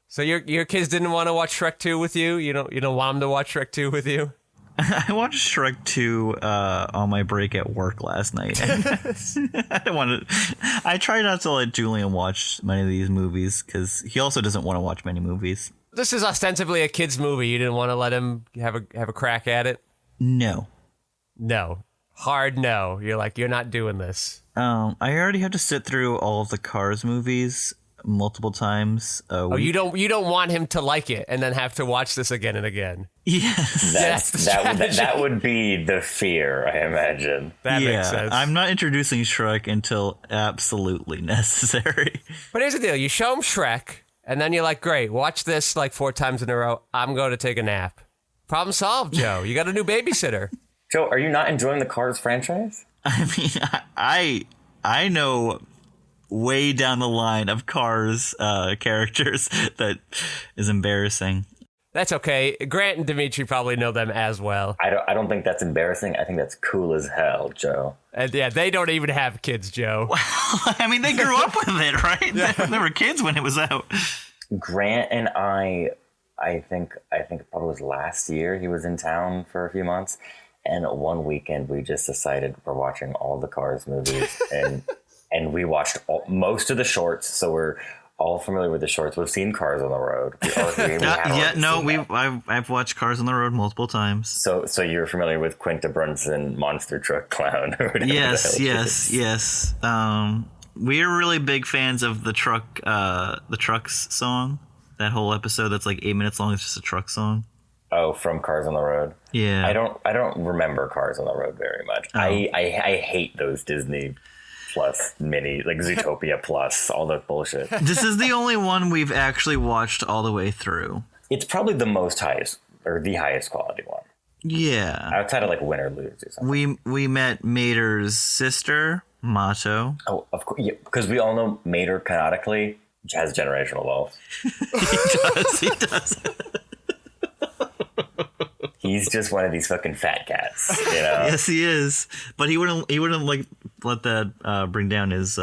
So your kids didn't want to watch Shrek 2 with you? You don't want them to watch Shrek 2 with you? I watched Shrek 2 on my break at work last night. I don't want to. I try not to let Julian watch many of these movies because he also doesn't want to watch many movies. This is ostensibly a kid's movie. You didn't want to let him have a crack at it? No. No. Hard no. You're like, you're not doing this. I already have to sit through all of the Cars movies multiple times. You don't want him to like it and then have to watch this again and again. Yes. That would be the fear, I imagine. That makes sense. I'm not introducing Shrek until absolutely necessary. But here's the deal. You show him Shrek, and then you're like, great, watch this like 4 times in a row. I'm going to take a nap. Problem solved, Joe. You got a new babysitter. Joe, are you not enjoying the Cars franchise? I mean, I know way down the line of Cars characters that is embarrassing. That's okay. Grant and Dimitri probably know them as well. I don't think that's embarrassing. I think that's cool as hell, Joe. And yeah, they don't even have kids, Joe. I mean, they grew up with it, right? They were kids when it was out. Grant and I think it probably was last year, he was in town for a few months. And one weekend we just decided we're watching all the Cars movies and we watched most of the shorts. So we're all familiar with the shorts. We've seen Cars on the Road. I've watched Cars on the Road multiple times. So you're familiar with Quinta Brunson, Monster Truck Clown? Or whatever yes. We're really big fans of the Trucks song. That whole episode that's like 8 minutes long. It's just a truck song. Oh, from Cars on the Road. Yeah. I don't remember Cars on the Road very much. Oh. I hate those Disney Plus mini, like Zootopia Plus, all that bullshit. This is the only one we've actually watched all the way through. It's probably the highest quality one. Yeah. Outside of like Win or Lose or something. We met Mater's sister, Mato. Oh, of course, yeah, because we all know Mater canonically has generational wealth. He does. He's just one of these fucking fat cats, you know. Yes, he is. But he wouldn't like let that bring down his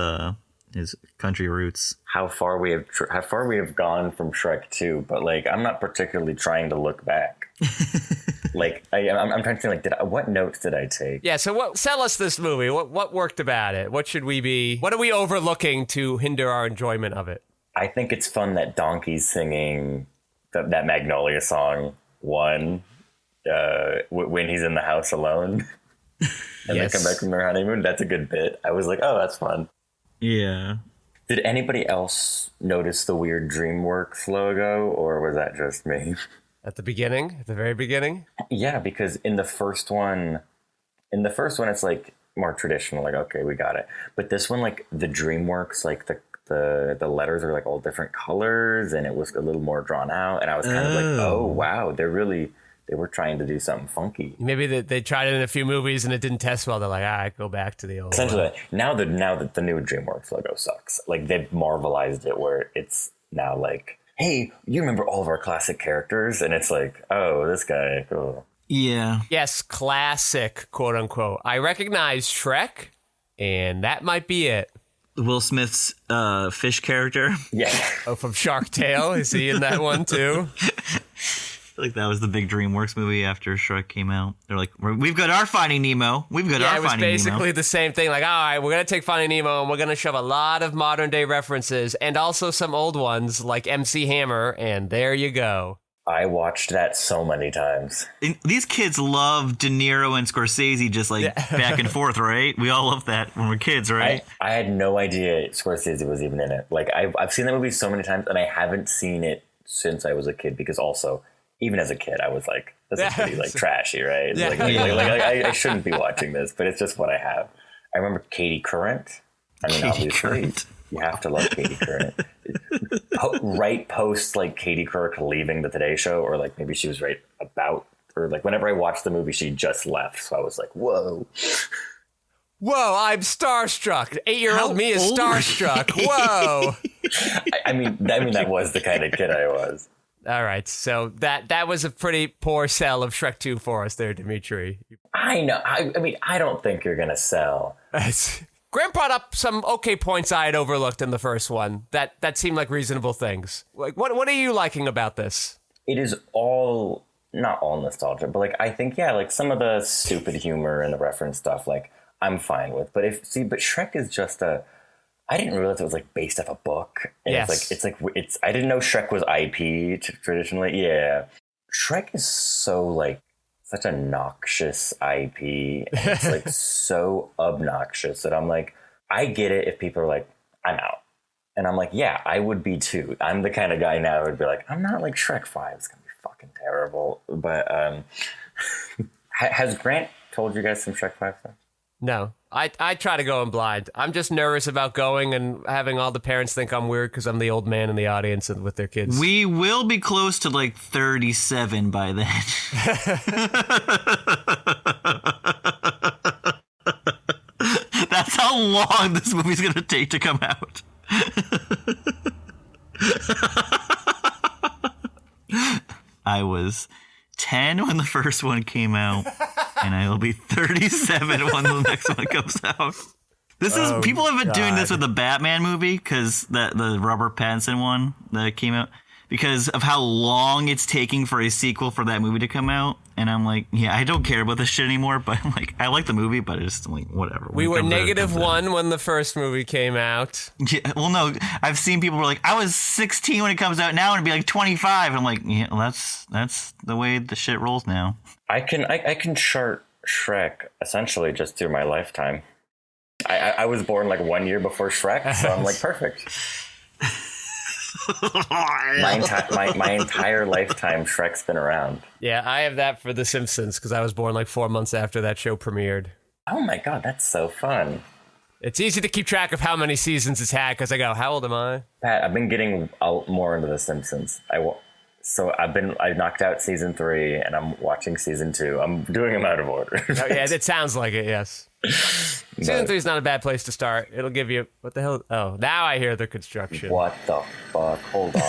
country roots. How far we have gone from Shrek 2, but like I'm not particularly trying to look back. Like I'm trying to think like what notes did I take? Yeah, so sell us this movie. What worked about it? What are we overlooking to hinder our enjoyment of it? I think it's fun that Donkey's singing that Magnolia song when he's in the house alone and they come back from their honeymoon. That's a good bit. I was like, oh, that's fun. Yeah. Did anybody else notice the weird DreamWorks logo, or was that just me? At the very beginning? Yeah, because in the first one, it's like more traditional, like, okay, we got it. But this one, like the DreamWorks, like the letters are like all different colors and it was a little more drawn out. And I was kind of like, oh, wow, they were trying to do something funky. Maybe they tried it in a few movies and it didn't test well. They're like, all right, go back to the old. Essentially, now that the new DreamWorks logo sucks. Like they've Marvelized it where it's now like, hey, you remember all of our classic characters? And it's like, oh, this guy, cool. Yeah. Yes, classic, quote unquote. I recognize Shrek, and that might be it. Will Smith's fish character. Yeah. Oh, from Shark Tale. Is he in that one too? I feel like that was the big DreamWorks movie after Shrek came out. They're like, we've got our Finding Nemo. We've got our Finding Nemo. It was basically the same thing. Like, all right, we're going to take Finding Nemo and we're going to shove a lot of modern day references and also some old ones like MC Hammer. And there you go. I watched that so many times. And these kids love De Niro and Scorsese just like back and forth, right? We all love that when we're kids, right? I had no idea Scorsese was even in it. Like I've seen that movie so many times and I haven't seen it since I was a kid because also, even as a kid, I was like, this is pretty like trashy, right? Yeah. I shouldn't be watching this, but it's just what I have. I remember Katie Couric. I mean, obviously, you have to love Katie Couric. Right post like Katie Couric leaving the Today Show, or like maybe she was right about, or like whenever I watched the movie, she just left. So I was like, whoa. Whoa, I'm starstruck. 8-year-old me is starstruck. Whoa. I mean, that was the kind of kid I was. All right, so that was a pretty poor sell of Shrek 2 for us there, Dimitri. I know. I mean, I don't think you're going to sell. Graham brought up some okay points I had overlooked in the first one that seemed like reasonable things. Like, what are you liking about this? It is all, not all nostalgia, but like, I think, yeah, like some of the stupid humor and the reference stuff, like, I'm fine with. But Shrek is just I didn't realize it was like based off a book. And yes. It's I didn't know Shrek was IP traditionally. Yeah. Shrek is so like such a noxious IP. And it's like so obnoxious that I'm like, I get it if people are like, I'm out. And I'm like, yeah, I would be too. I'm the kind of guy now who would be like, I'm not like Shrek 5. It's going to be fucking terrible. But has Grant told you guys some Shrek 5 stuff? No, I try to go in blind. I'm just nervous about going and having all the parents think I'm weird because I'm the old man in the audience and with their kids. We will be close to like 37 by then. That's how long this movie's gonna take to come out. I was 10 when the first one came out, and I will be 37 when the next one comes out. This is people have been doing this with the Batman movie because the Robert Pattinson one that came out because of how long it's taking for a sequel for that movie to come out. And I'm like, yeah, I don't care about this shit anymore. But I'm like, I like the movie, but it's just like whatever. We were -1 when the first movie came out. Yeah, well, no, I've seen people who are like, I was 16 when it comes out now, and it'd be like 25. I'm like, yeah, well, that's the way the shit rolls now. I can chart Shrek essentially just through my lifetime. I was born like 1 year before Shrek, so I'm like perfect. my entire lifetime, Shrek's been around. Yeah, I have that for The Simpsons because I was born like 4 months after that show premiered. Oh my god, that's so fun. It's easy to keep track of how many seasons it's had because I go, how old am I? Pat, I've been getting more into The Simpsons. I knocked out season 3 and I'm watching season 2. I'm doing them out of order. Oh, yeah, it sounds like it, yes. Season 3 is not a bad place to start. It'll give you, what the hell? Oh, now I hear the construction. What the fuck? Hold on.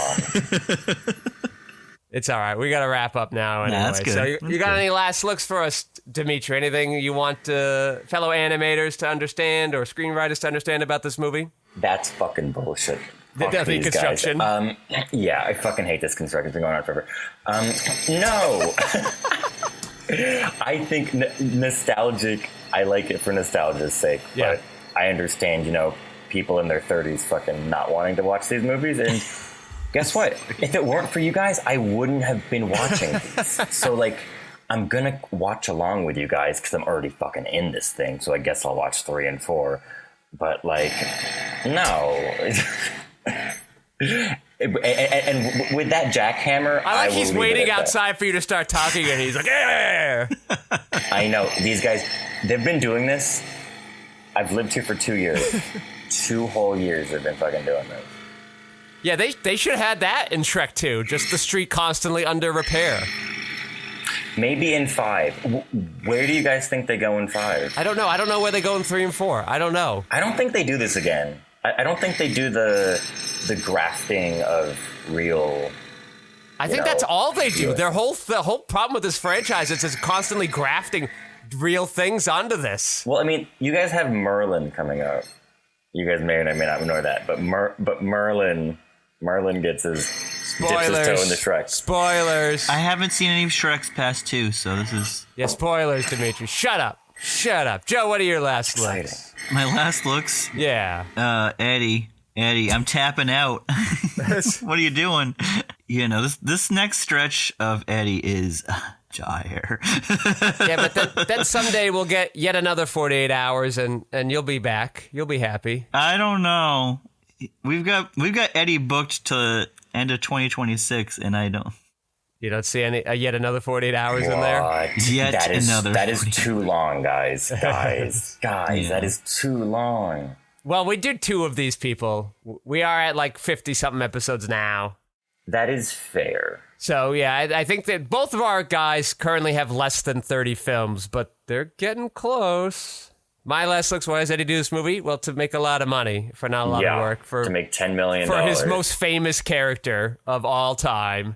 It's all right. We got to wrap up now anyway. That's good. So you got any last looks for us, Dimitri? Anything you want fellow animators to understand or screenwriters to understand about this movie? That's fucking bullshit. The construction. Yeah, I fucking hate this construction. It's been going on forever. No. I think nostalgic. I like it for nostalgia's sake. Yeah. But I understand, people in their 30s fucking not wanting to watch these movies. And guess what? If it weren't for you guys, I wouldn't have been watching these. So, like, I'm going to watch along with you guys because I'm already fucking in this thing. So I guess I'll watch 3 and 4. But, like, no. And with that jackhammer, I like he's waiting outside for you to start talking, and he's like, yeah. I know. These guys, they've been doing this. I've lived here for 2 years. 2 whole years they've been fucking doing this. Yeah, they should have had that in Shrek 2. Just the street constantly under repair. Maybe in 5. Where do you guys think they go in 5? I don't know. I don't know where they go in 3 and 4. I don't know. I don't think they do this again. I don't think they do the grafting of real. I think that's all they do. The whole problem with this franchise is it's constantly grafting real things onto this. Well, I mean, you guys have Merlin coming out. You guys may or may not know that, but Merlin gets his dips his toe in the Shrek. Spoilers. I haven't seen any Shreks past 2, so this is... Yeah, spoilers, Dimitri. Shut up. Joe, what are your last looks? My last looks? Yeah. Eddie, I'm tapping out. What are you doing? This next stretch of Eddie is gyre. Yeah, but then someday we'll get yet another 48 hours and you'll be back. You'll be happy. I don't know. We've got Eddie booked to end of 2026, and I don't. You don't see yet another 48 hours in there? That is too long, guys. Guys, Yeah. That is too long. Well, we did 2 of these people. We are at like 50-something episodes now. That is fair. So, yeah, I think that both of our guys currently have less than 30 films, but they're getting close. My last looks, why does Eddie do this movie? Well, to make a lot of money for not a lot of work. To make $10 million. For his most famous character of all time.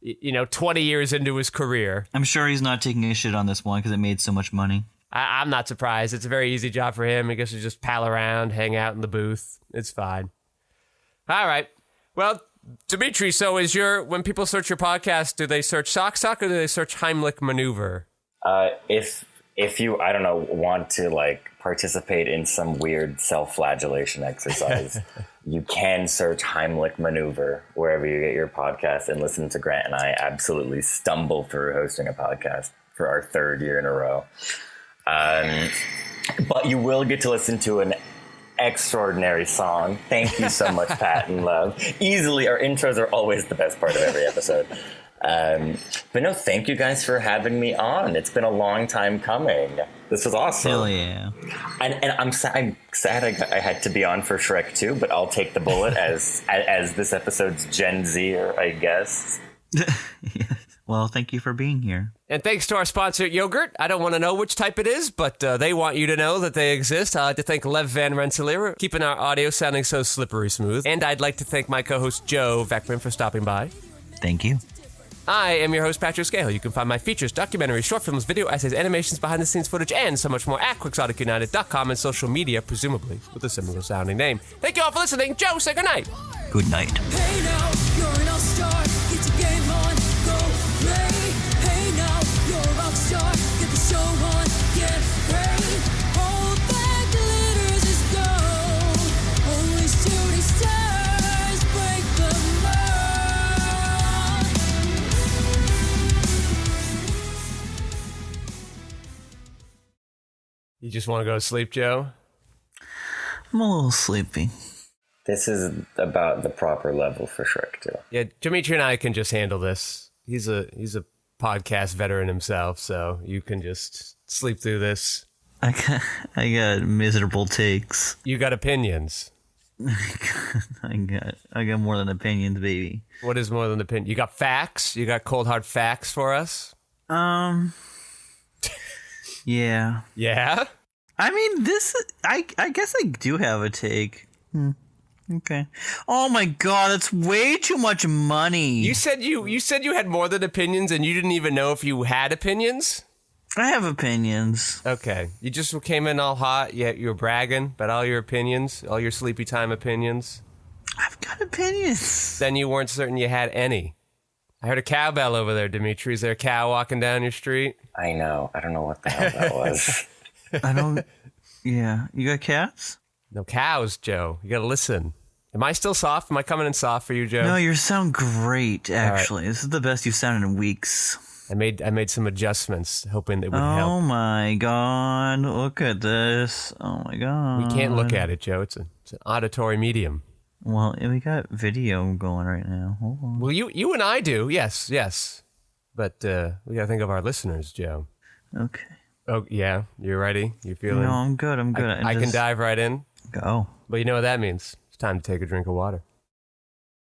20 years into his career. I'm sure he's not taking a shit on this one because it made so much money. I'm not surprised. It's a very easy job for him. I guess he just pal around, hang out in the booth. It's fine. All right. Well, Dimitri, so when people search your podcast, do they search Sock or do they search Heimlich maneuver? If you, I don't know, want to like participate in some weird self-flagellation exercise, you can search Heimlich maneuver wherever you get your podcast and listen to Grant and I absolutely stumble through hosting a podcast for our 3rd year in a row. But you will get to listen to an extraordinary song. Thank you so much, Pat and Love. Easily, our intros are always the best part of every episode. But no, thank you guys for having me on. It's been a long time coming. This was awesome. Hell yeah. And I'm sad I had to be on for Shrek 2, but I'll take the bullet as this episode's Gen Z, I guess. Well, thank you for being here. And thanks to our sponsor, Yogurt. I don't want to know which type it is, but they want you to know that they exist. I'd like to thank Lev Van Rensselaer, keeping our audio sounding so slippery smooth. And I'd like to thank my co-host, Joe Vekeman, for stopping by. Thank you. I am your host, Patrick Skeyhill. You can find my features, documentaries, short films, video essays, animations, behind-the-scenes footage, and so much more at QuixoticUnited.com and social media, presumably with a similar sounding name. Thank you all for listening. Joe, say goodnight. Good night. Hey now, you're an all-star. Get your game on, go play. Hey now, you're a rock star. Get the show on, get paid. All that glitters is gold. Only shooting stars break the mold. You just want to go to sleep, Joe? I'm a little sleepy. This is about the proper level for Shrek too. Yeah, Dimitri and I can just handle this. He's a podcast veteran himself, so you can just sleep through this. I got miserable takes. You got opinions. I got more than opinions, baby. What is more than opinion? You got facts? You got cold hard facts for us? Yeah. Yeah? I mean, I guess I do have a take. Okay. Oh my god, that's way too much money. You said you had more than opinions and you didn't even know if you had opinions? I have opinions. Okay. You just came in all hot, yet you were bragging about all your opinions, all your sleepy time opinions. I've got opinions. Then you weren't certain you had any. I heard a cowbell over there, Dimitri. Is there a cow walking down your street? I know. I don't know what the hell that was. I don't... Yeah. You got cats? No cows, Joe. You gotta listen. Am I still soft? Am I coming in soft for you, Joe? No, you sound great, actually. This is the best you've sounded in weeks. I made some adjustments, hoping it would Oh help. my god, look at this. Oh my god. We can't look at it, Joe. It's an auditory medium. Well, we got video going right now. Hold on. Well, you and I do, yes. But we gotta think of our listeners, Joe. Okay. Oh, yeah? You ready? You feeling? No, I'm good. I can dive right in. Go. But you know what that means. It's time to take a drink of water.